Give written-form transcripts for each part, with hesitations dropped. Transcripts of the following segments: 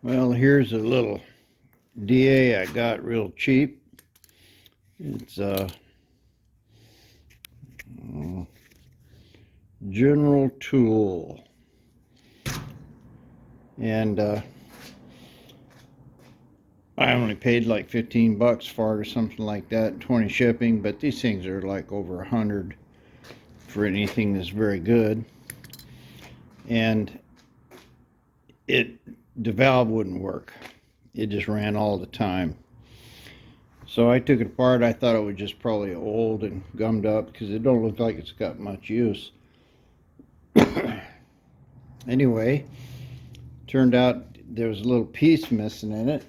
Well, here's a little DA I got real cheap. It's a General Tool, and I only paid like 15 bucks for it or something like that, 20 shipping, but these things are like over 100 for anything that's very good. And the valve wouldn't work. It just ran all the time. So I took it apart. I thought it was just probably old and gummed up because it don't look like it's got much use. Anyway, turned out there was a little piece missing in it,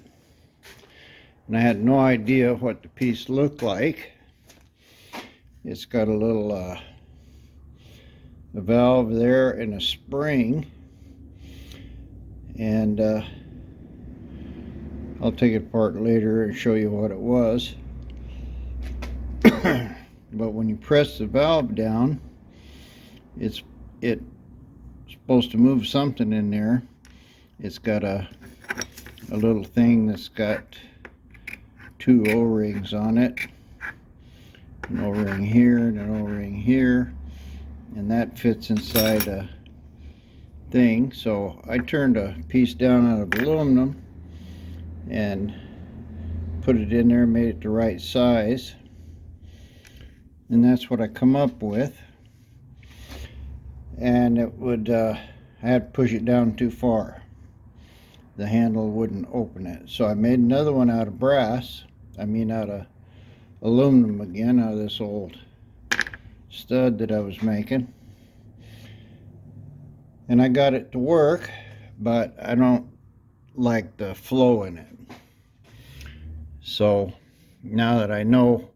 and I had no idea what the piece looked like. It's got a little a valve there and a spring, and I'll take it apart later and show you what it was. But when you press the valve down, it's supposed to move something in there. It's got a little thing that's got two O-rings on it, an O-ring here and an O-ring here, and that fits inside a thing. So I turned a piece down out of aluminum and put it in there, made it the right size, and that's what I come up with. And it would I had to push it down too far. The handle wouldn't open it, so I made another one out of brass. Out of aluminum again, out of this old stud that I was making, and I got it to work, but I don't like the flow in it. So now that I know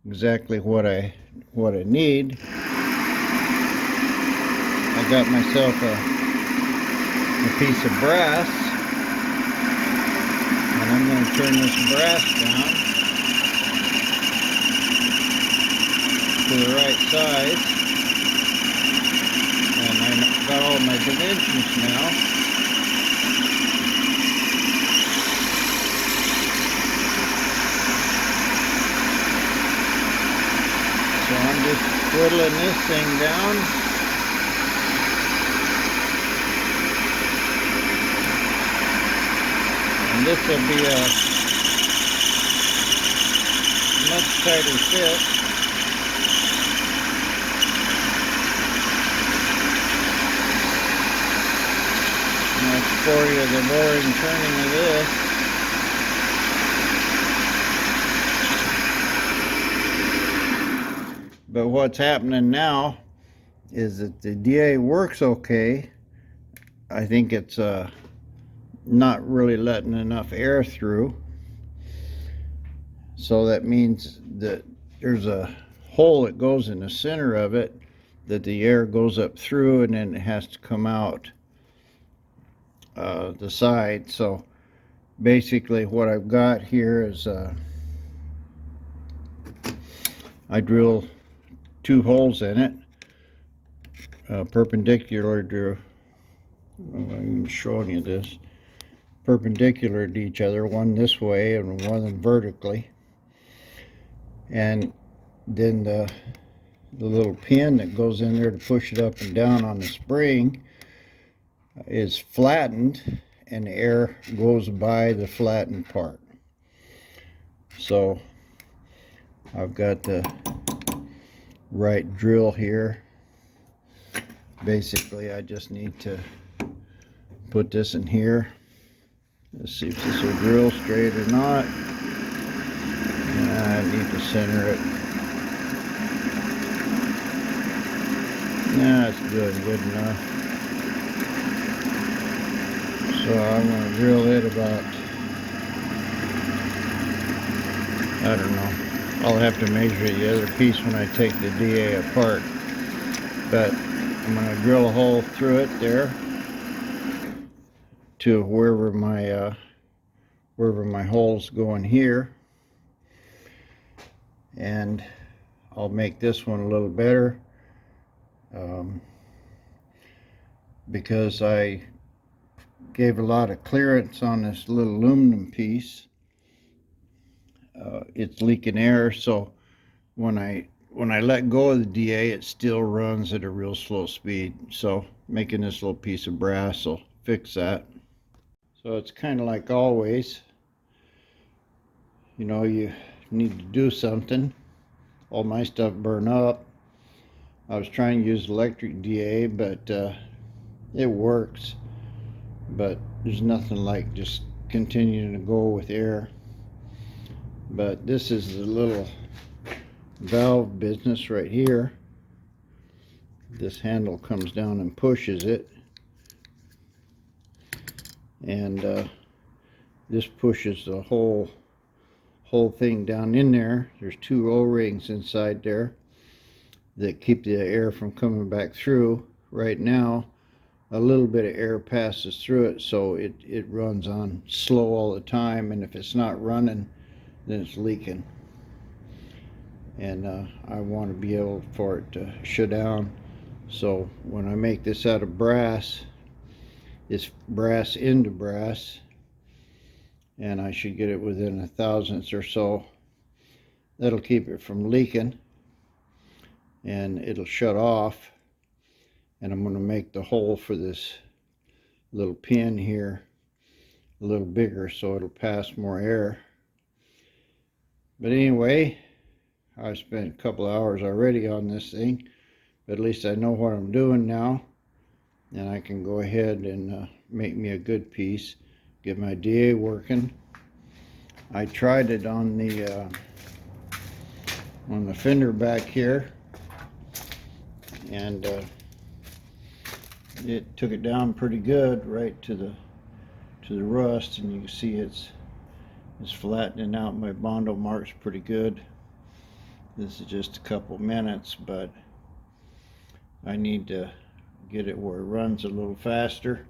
exactly what I need, I got myself a piece of brass, and I'm going to turn this brass down to the right size, and I got all my dimensions now. So I'm just whittling this thing down. And this will be a much tighter fit. And that's for you the roaring turning of this. But what's happening now is that the DA works okay. I think it's not really letting enough air through. So that means that there's a hole that goes in the center of it that the air goes up through, and then it has to come out the side. So basically what I've got here is I drill two holes in it, perpendicular to, I'm showing you this, perpendicular to each other, one this way and one vertically. And then the little pin that goes in there to push it up and down on the spring is flattened, and the air goes by the flattened part. So I've got the right drill here. Basically I just need to put this in here. Let's see if this will drill straight or not. I need to center it. Yeah, it's good enough. So I'm going to drill it about, I don't know, I'll have to measure the other piece when I take the DA apart. But I'm going to drill a hole through it there to wherever my holes go in here, and I'll make this one a little better because I gave a lot of clearance on this little aluminum piece. It's leaking air, so when I let go of the DA, it still runs at a real slow speed. So making this little piece of brass will fix that. So it's kind of like always, you know, you need to do something. All my stuff burned up. I was trying to use electric DA, but it works. But there's nothing like just continuing to go with air. But this is the little valve business right here. This handle comes down and pushes it, and this pushes the whole thing down in there. There's two O-rings inside there that keep the air from coming back through. Right now a little bit of air passes through it, so it runs on slow all the time, and if it's not running, then it's leaking. And I want to be able for it to shut down. So when I make this out of brass, it's brass into brass, and I should get it within a thousandths or so. That'll keep it from leaking, and it'll shut off. And I'm going to make the hole for this little pin here a little bigger so it'll pass more air. But anyway, I've spent a couple hours already on this thing, but at least I know what I'm doing now, and I can go ahead and make me a good piece, get my DA working. I tried it on the Fender back here, and it took it down pretty good right to the rust, and you can see it's flattening out. My Bondo mark's pretty good. This is just a couple minutes, but I need to get it where it runs a little faster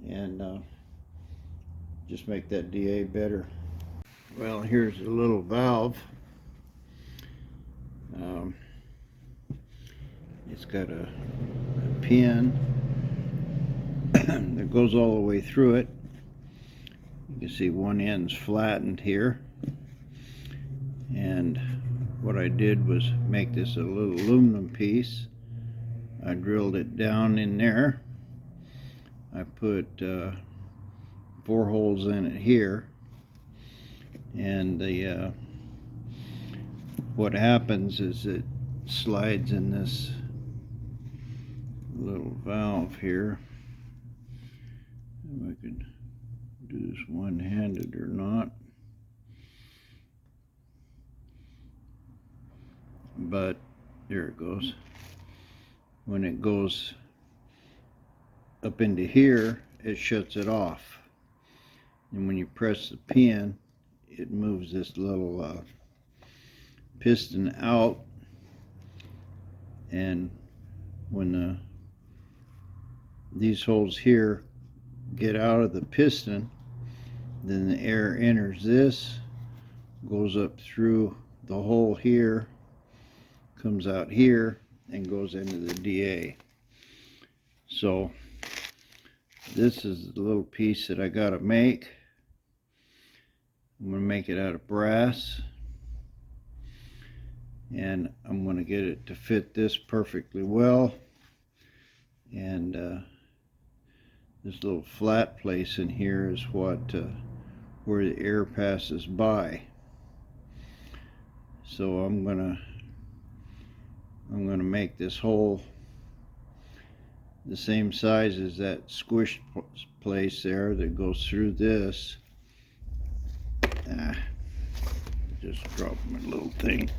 and just make that DA better. Well, here's a little valve. It's got a pin that goes all the way through it. You can see one end's flattened here, and what I did was make this a little aluminum piece. I drilled it down in there. I put 4 holes in it here, and the what happens is it slides in this little valve here. If I could do this one-handed or not, but there it goes. When it goes up into here, it shuts it off, and when you press the pin, it moves this little piston out, and when these holes here get out of the piston, then the air enters this, goes up through the hole here, comes out here, and goes into the DA. So this is the little piece that I gotta make. I'm gonna make it out of brass, and I'm gonna get it to fit this perfectly well. And this little flat place in here is what where the air passes by. So I'm gonna make this hole the same size as that squished place there that goes through this. Just drop my little thing.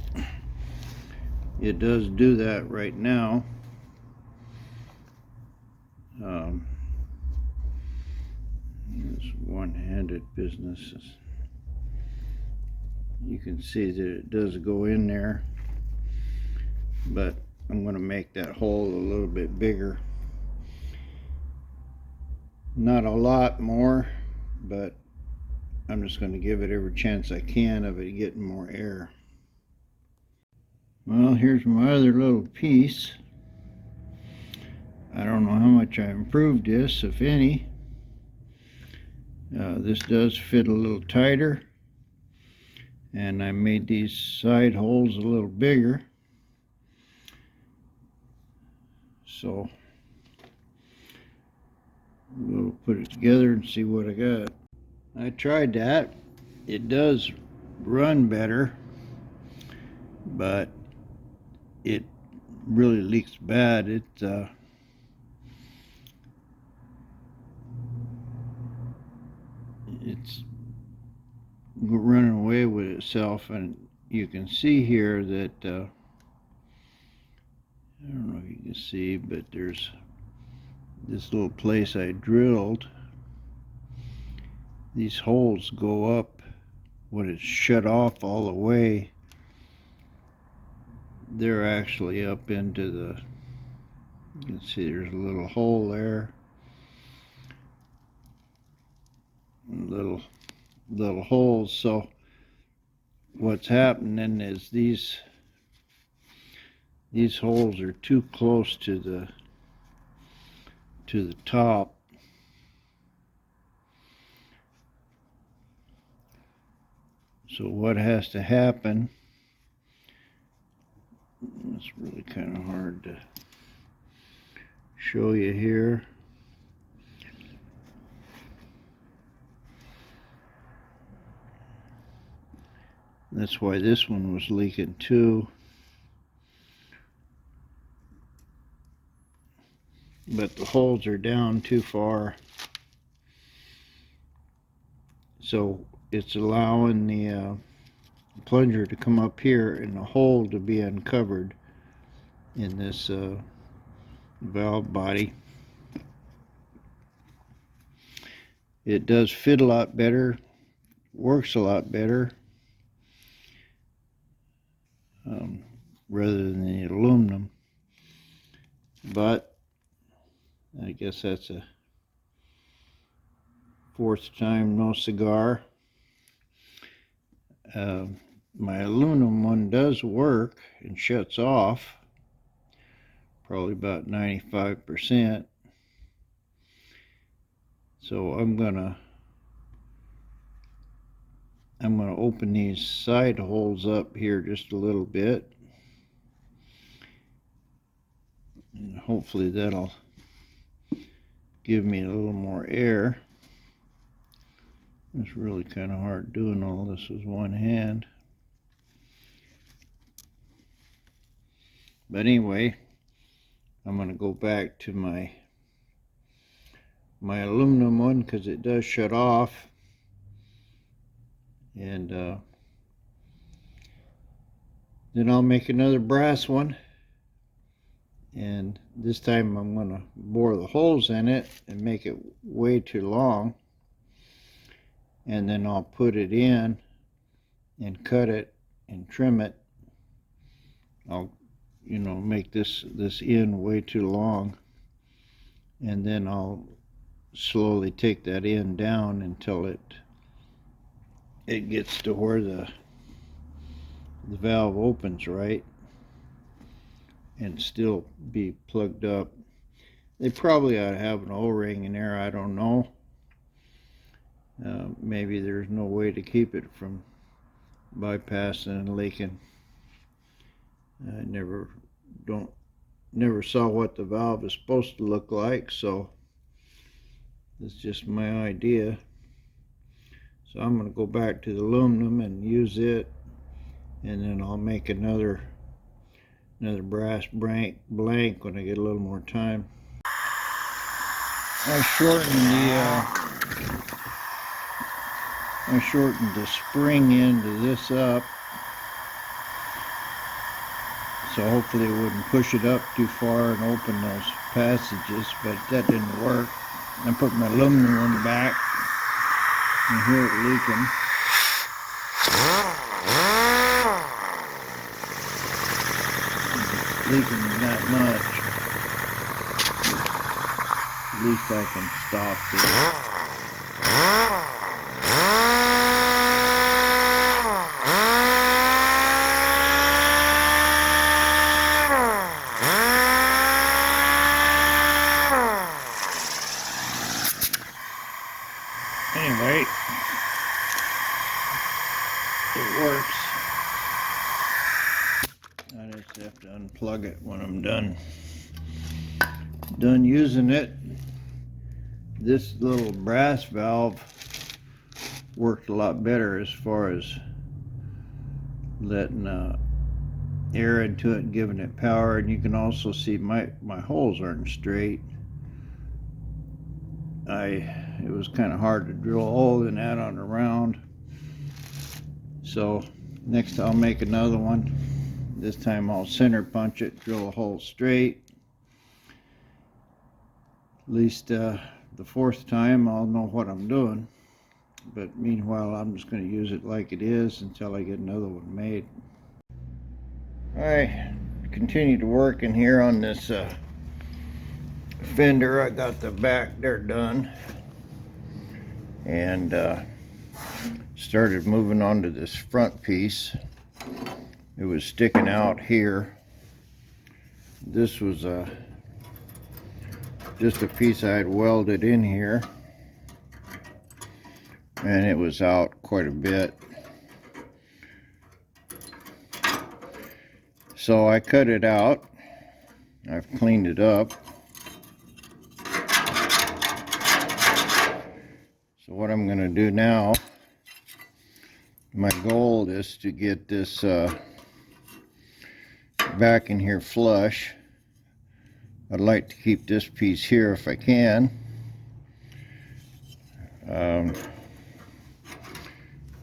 It does do that right now. This one-handed business, you can see that it does go in there, but I'm going to make that hole a little bit bigger. Not a lot more, but I'm just going to give it every chance I can of it getting more air. Well, here's my other little piece. I don't know how much I improved this, if any. This does fit a little tighter, and I made these side holes a little bigger, so we'll put it together and see what I got. I tried that. It does run better, but it really leaks bad. It's running away with itself, and you can see here that I don't know if you can see, but there's this little place I drilled. These holes go up when it's shut off all the way. They're actually up into the, you can see there's a little hole there, little holes. So what's happening is these holes are too close to the top. So what has to happen, it's really kind of hard to show you here. That's why this one was leaking too. But the holes are down too far. So it's allowing the plunger to come up here and the hole to be uncovered in this valve body. It does fit a lot better, works a lot better, rather than the aluminum. But I guess that's a fourth time no cigar. My aluminum one does work and shuts off, probably about 95%. So I'm gonna open these side holes up here just a little bit, and hopefully that'll give me a little more air. It's really kind of hard doing all this with one hand. But anyway, I'm going to go back to my aluminum one because it does shut off. And then I'll make another brass one. And this time I'm going to bore the holes in it and make it way too long. And then I'll put it in and cut it and trim it. I'll, make this end way too long, and then I'll slowly take that end down until it gets to where the valve opens right and still be plugged up. They probably ought to have an O-ring in there, I don't know. Maybe there's no way to keep it from bypassing and leaking. I never saw what the valve is supposed to look like, so it's just my idea. So I'm going to go back to the aluminum and use it, and then I'll make another brass blank when I get a little more time. I shortened the spring end of this up, so hopefully it wouldn't push it up too far and open those passages, but that didn't work. I put my aluminum one back and hear it leaking. It's leaking that much. At least I can stop this. Anyway, anyway, it works. I just have to unplug it when I'm done using it. This little brass valve worked a lot better as far as letting air into it and giving it power. And you can also see my holes aren't straight. It was kind of hard to drill a hole in that on a round. So next I'll make another one. This time I'll center punch it, drill a hole straight. At least the fourth time I'll know what I'm doing. But meanwhile, I'm just going to use it like it is until I get another one made. I continue to work in here on this Fender. I got the back there done and started moving on to this front piece. It was sticking out here. This was just a piece I had welded in here, and it was out quite a bit. So I cut it out. I've cleaned it up. So what I'm going to do now, my goal is to get this back in here flush. I'd like to keep this piece here if I can.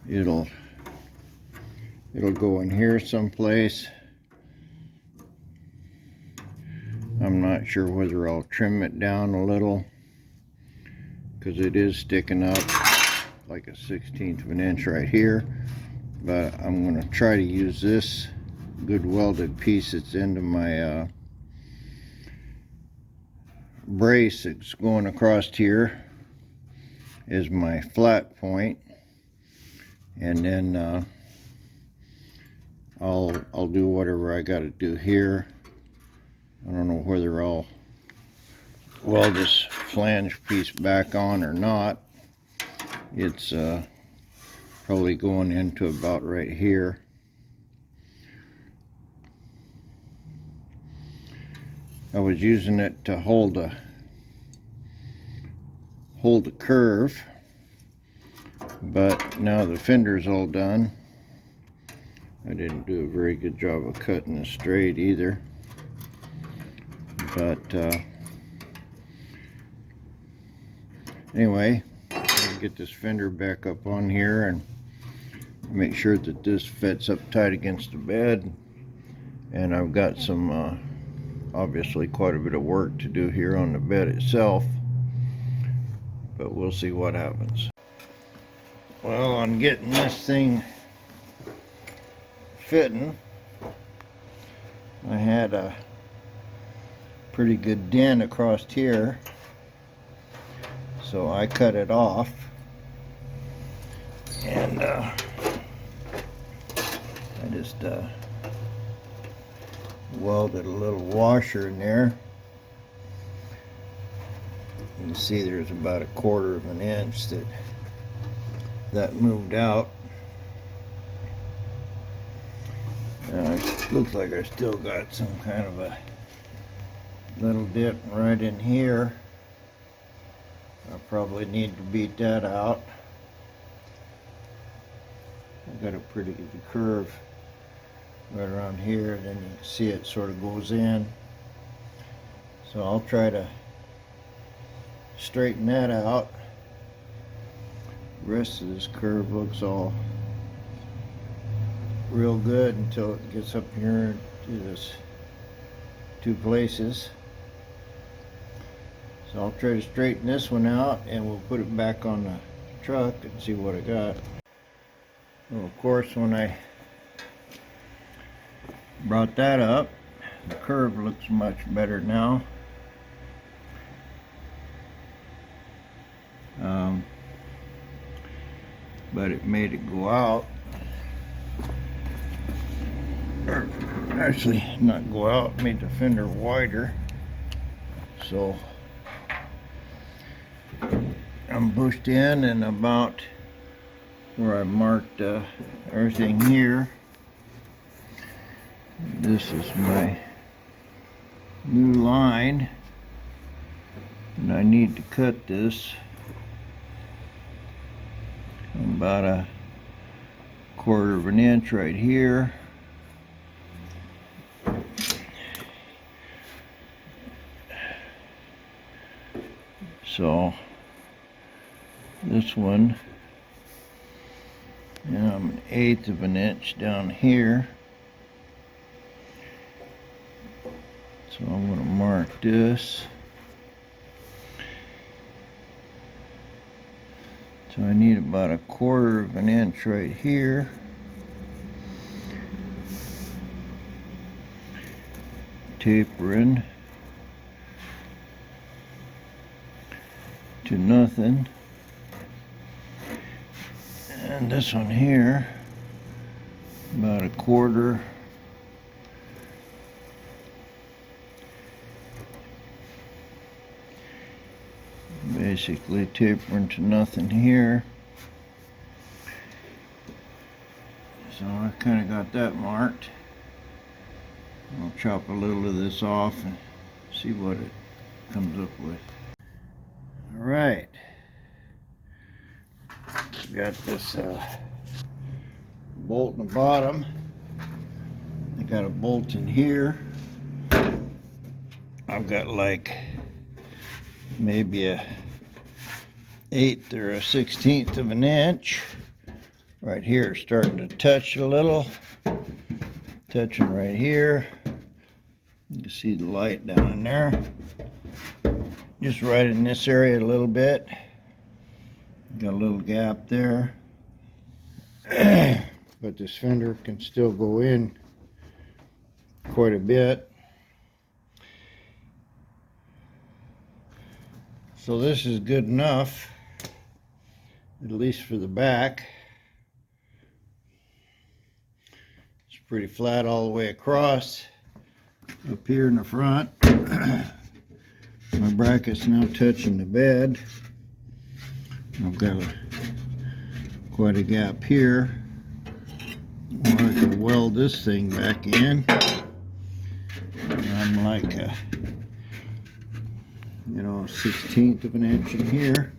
It'll go in here someplace. I'm not sure whether I'll trim it down a little, because it is sticking up like a 1/16 of an inch right here. But I'm going to try to use this good welded piece that's into my brace that's going across here is my flat point, and then I'll do whatever I got to do here. I don't know whether I'll weld this flange piece back on or not. It's probably going into about right here. I was using it to hold the curve, but now the fender's all done. I didn't do a very good job of cutting it straight either, but anyway, I'm gonna get this fender back up on here and make sure that this fits up tight against the bed. And I've got some obviously quite a bit of work to do here on the bed itself, but we'll see what happens. Well, on getting this thing fitting, I had a pretty good dent across here, so I cut it off, and I just welded a little washer in there. You can see there's about 1/4 of an inch that moved out. It looks like I still got some kind of a little dip right in here. I probably need to beat that out. I got a pretty good curve right around here, and then you can see it sort of goes in. So I'll try to straighten that out. The rest of this curve looks all real good until it gets up here to this 2 places. So I'll try to straighten this one out, and we'll put it back on the truck and see what I got. Well, of course, when I brought that up, the curve looks much better now. But it made it go out, or actually not go out, made the fender wider. So I'm pushed in, and about where I marked everything here. This is my new line, and I need to cut this about a 1/4 of an inch right here. So this one, and I'm 1/8 of an inch down here. So I'm going to mark this. So I need about a 1/4 of an inch right here. Tapering to nothing. And this one here, about a 1/4. Basically tapering to nothing here. So I kind of got that marked. I'll chop a little of this off and see what it comes up with. All right, got this bolt in the bottom. I got a bolt in here. I've got like maybe a 1/8 or a 1/16 of an inch. Right here, starting to touch a little. Touching right here. You can see the light down in there. Just right in this area a little bit. Got a little gap there. But this fender can still go in quite a bit. So this is good enough, at least for the back. It's pretty flat all the way across. Up here in the front, my bracket's now touching the bed. I've got quite a gap here where I can weld this thing back in. And I'm like a 1/16 of an inch in here.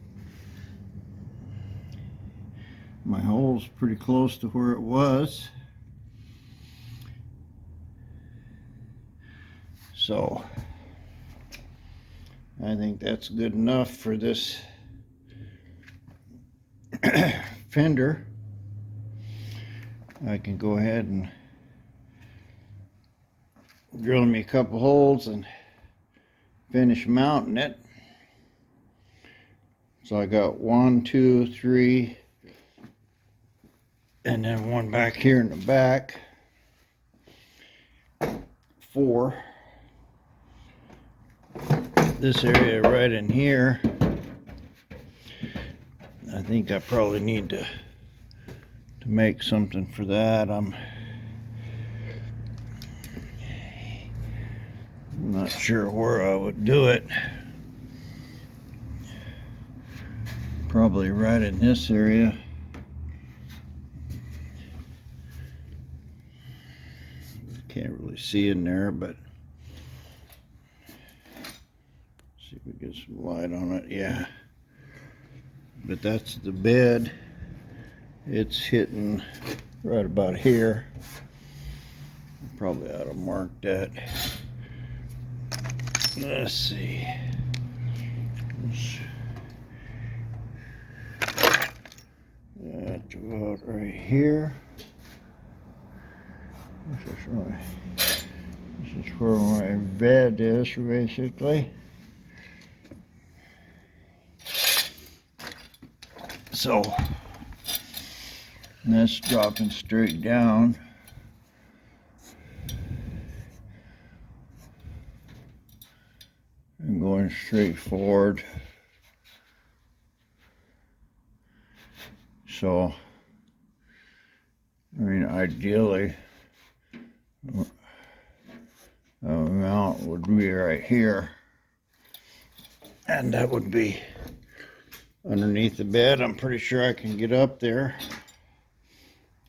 My hole's pretty close to where it was. So I think that's good enough for this fender. I can go ahead and drill me a couple holes and finish mounting it. So I got 1, 2, 3, and then one back here in the back. 4. This area right in here, I think I probably need to make something for that. I'm not sure where I would do it. Probably right in this area. Can't really see in there, but see if we get some light on it. Yeah, but that's the bed. It's hitting right about here. Probably ought to mark that. Let's see. That's about right here. This is where my bed is, basically. So that's dropping straight down. And going straight forward. So, I mean, ideally, the mount would be right here, and that would be underneath the bed. I'm pretty sure I can get up there.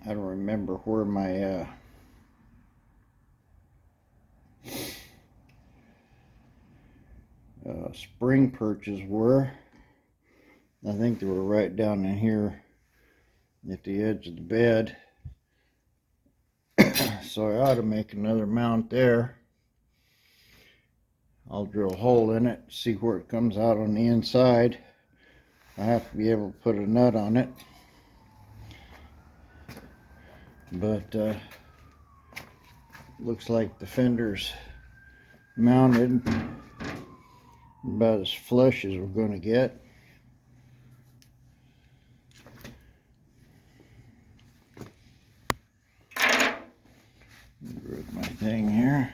I don't remember where my spring perches were. I think they were right down in here at the edge of the bed. So I ought to make another mount there. I'll drill a hole in it, see where it comes out on the inside. I have to be able to put a nut on it. But looks like the Fender's mounted about as flush as we're going to get. Grab my thing here.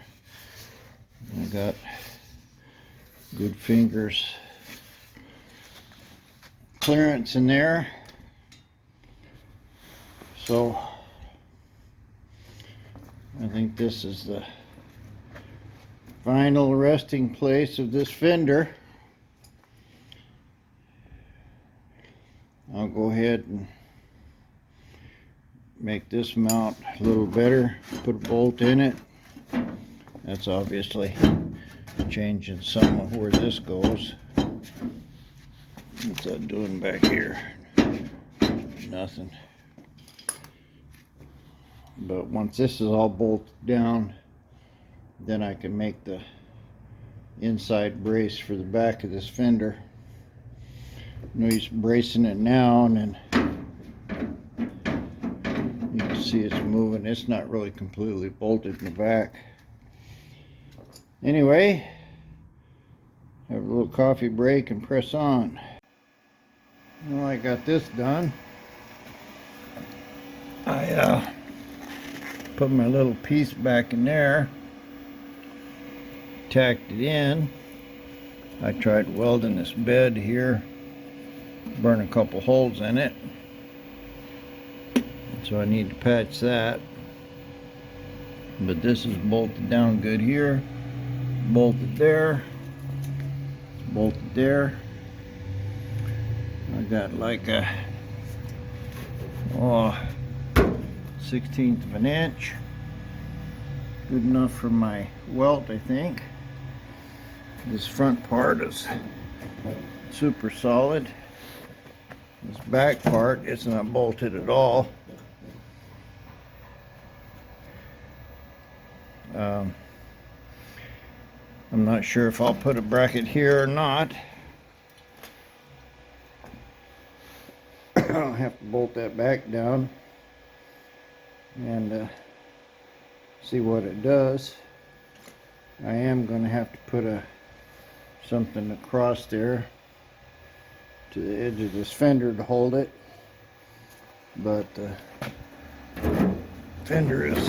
I got good fingers clearance in there. So I think this is the final resting place of this Fender. I'll go ahead and make this mount a little better, put a bolt in it. That's obviously changing some of where this goes. What's that doing back here? Nothing. But once this is all bolted down, then I can make the inside brace for the back of this Fender. No use bracing it now, and then you can see it's moving. It's not really completely bolted in the back. Anyway, have a little coffee break and press on. Well, I got this done. I put my little piece back in there, tacked it in. I tried welding this bed here, burn a couple holes in it, so I need to patch that. But this is bolted down good here, bolted there, bolted there. I got like a 1/16 of an inch. Good enough for my welt, I think. This front part is super solid. This back part is not bolted at all. I'm not sure if I'll put a bracket here or not. I'll have to bolt that back down and see what it does. I am going to have to put something across there to the edge of this Fender to hold it, but Fender is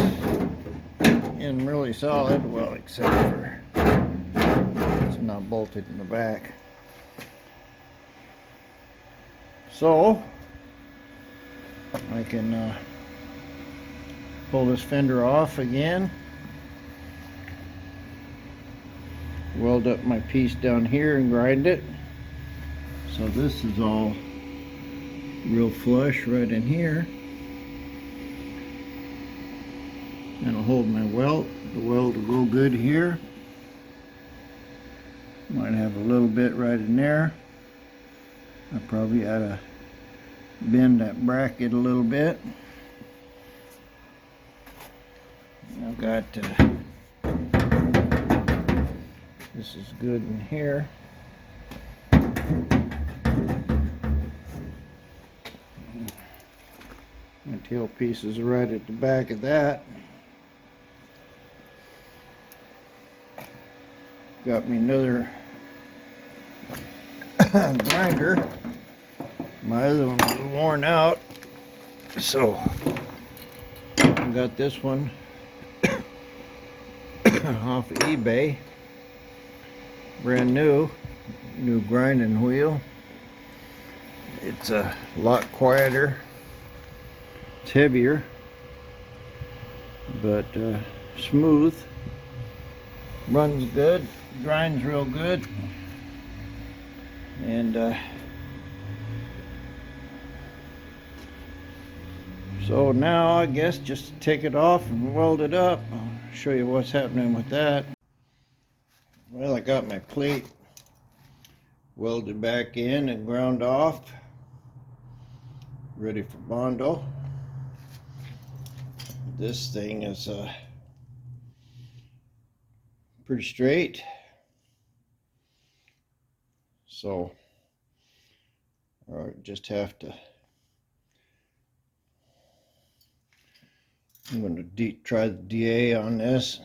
in really solid, well, except for it's not bolted in the back. So I can pull this Fender off again, weld up my piece down here and grind it. So this is all real flush right in here. And I'll hold my welt. The weld will go good here. Might have a little bit right in there. I probably ought to bend that bracket a little bit. I've got this is good in here. My tail piece is right at the back of that. Got me another grinder. My other one was worn out, so I got this one off of eBay. Brand new grinding wheel. It's a lot quieter. It's heavier, but smooth. Runs good, grinds real good, and So now I guess just take it off and weld it up. I'll show you what's happening with that. Well, I got my plate welded back in and ground off, ready for Bondo. This thing is pretty straight, so I just have to, I'm going to try the DA on this,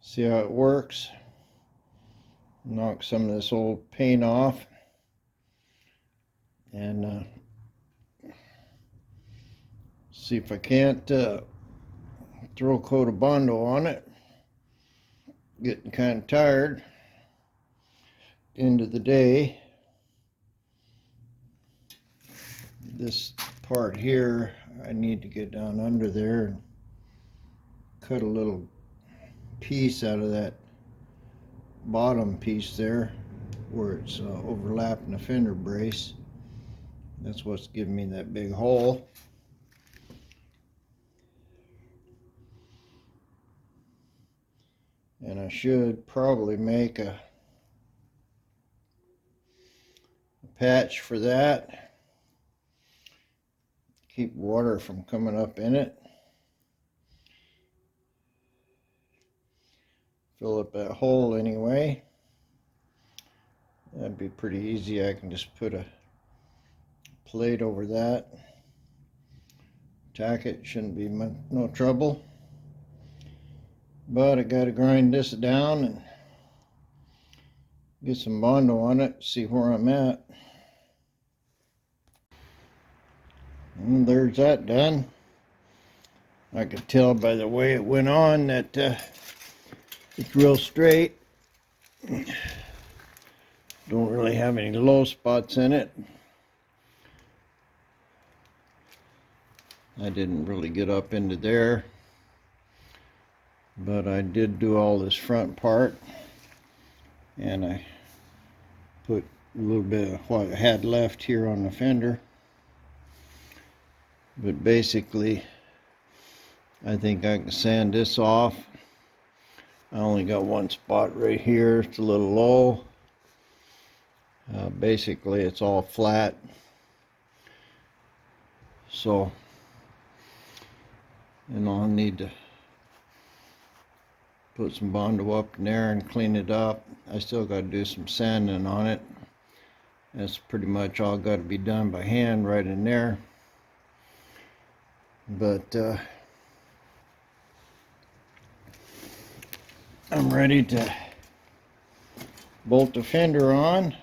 see how it works, knock some of this old paint off, and see if I can't throw a coat of Bondo on it. Getting kind of tired. End of the day. This part here, I need to get down under there and cut a little piece out of that bottom piece there where it's overlapping the fender brace. That's what's giving me that big hole. And I should probably make a patch for that. Keep water from coming up in it. Fill up that hole anyway. That'd be pretty easy. I can just put a plate over that. Tack it, shouldn't be no trouble. But I gotta grind this down and get some Bondo on it, see where I'm at. And there's that done. I could tell by the way it went on that it's real straight. Don't really have any low spots in it. I didn't really get up into there, but I did do all this front part, and I put a little bit of what I had left here on the fender. But basically, I think I can sand this off. I only got one spot right here. It's a little low. Basically, it's all flat. So, and I'll need to put some Bondo up in there and clean it up. I still got to do some sanding on it. That's pretty much all got to be done by hand right in there. But I'm ready to bolt the fender on.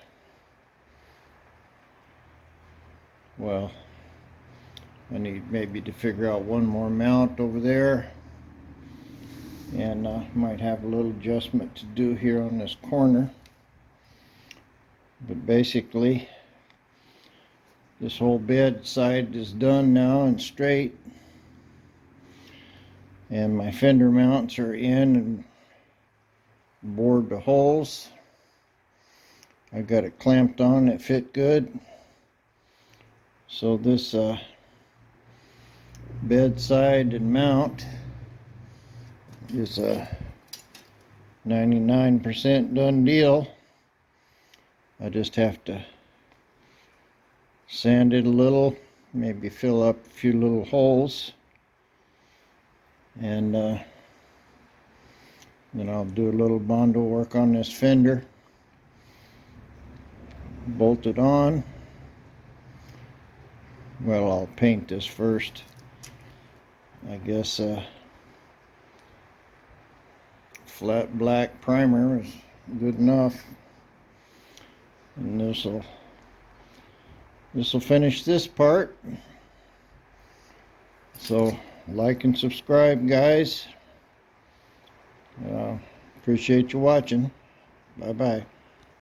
Well, I need maybe to figure out one more mount over there, and might have a little adjustment to do here on this corner. But basically, this whole bed side is done now and straight, and my fender mounts are in and bored the holes. I got it clamped on, it fit good. So this bedside and mount is a 99% done deal. I just have to sand it a little, maybe fill up a few little holes, and then I'll do a little Bondo work on this fender, bolt it on. Well, I'll paint this first. I guess flat black primer is good enough, and this will finish this part. So like and subscribe, guys. Appreciate you watching. Bye bye.